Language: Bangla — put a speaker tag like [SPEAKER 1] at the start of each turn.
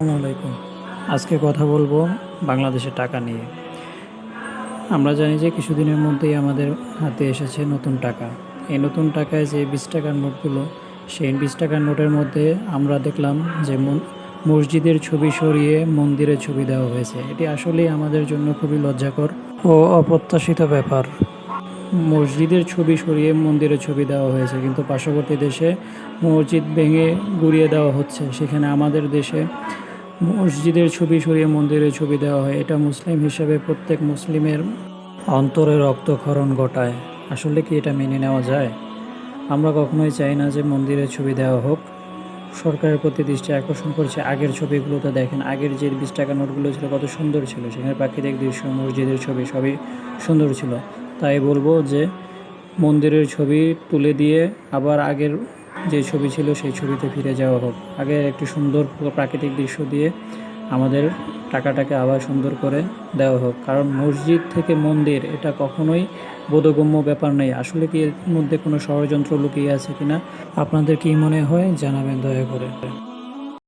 [SPEAKER 1] আসসালামু আলাইকুম। আজকে কথা বলবো বাংলাদেশের টাকা নিয়ে। আমরা জানি যে কিছুদিনের মধ্যেই আমাদের হাতে এসেছে নতুন টাকা। এই নতুন টাকায় যে 20 টাকার নোটগুলো, সেই 20 টাকার নোটের মধ্যে আমরা দেখলাম যে মসজিদের ছবি সরিয়ে মন্দিরের ছবি দেওয়া হয়েছে। এটি আসলেই আমাদের জন্য খুবই লজ্জাকর ও অপ্রত্যাশিত ব্যাপার। মসজিদের ছবি সরিয়ে মন্দিরের ছবি দেওয়া হয়েছে, কিন্তু পার্শ্ববর্তী দেশে মসজিদ ভেঙে গুঁড়িয়ে দেওয়া হচ্ছে। সেখানে আমাদের দেশে মসজিদের ছবি সরিয়ে মন্দিরের ছবি দেওয়া হয়। এটা মুসলিম হিসেবে প্রত্যেক মুসলিমের অন্তরে রক্তক্ষরণ ঘটায়। আসলে কি এটা মেনে নেওয়া যায়? আমরা কখনোই চাই না যে মন্দিরের ছবি দেওয়া হোক। সরকারের প্রতি দৃষ্টি আকর্ষণ করছে, আগের ছবিগুলোতে দেখেন, আগের যে 20 টাকার নোটগুলো ছিল কত সুন্দর ছিল। সেখানে প্রাকৃতিক দৃশ্য, মসজিদের ছবি সবই সুন্দর ছিল। তাই বলবো যে মন্দিরের ছবি তুলে দিয়ে আবার আগের যে ছবি ছিল সেই ছবিতে ফিরে যাওয়া হোক। আগের একটি সুন্দর প্রাকৃতিক দৃশ্য দিয়ে আমাদের টাকাটাকে আবার সুন্দর করে দেওয়া হোক। কারণ মসজিদ থেকে মন্দির এটা কখনোই বোধগম্য ব্যাপার নেই। আসলে কি এর মধ্যে কোনো ষড়যন্ত্র লুকিয়ে আছে কিনা আপনাদের কি মনে হয় জানাবেন দয়া করে।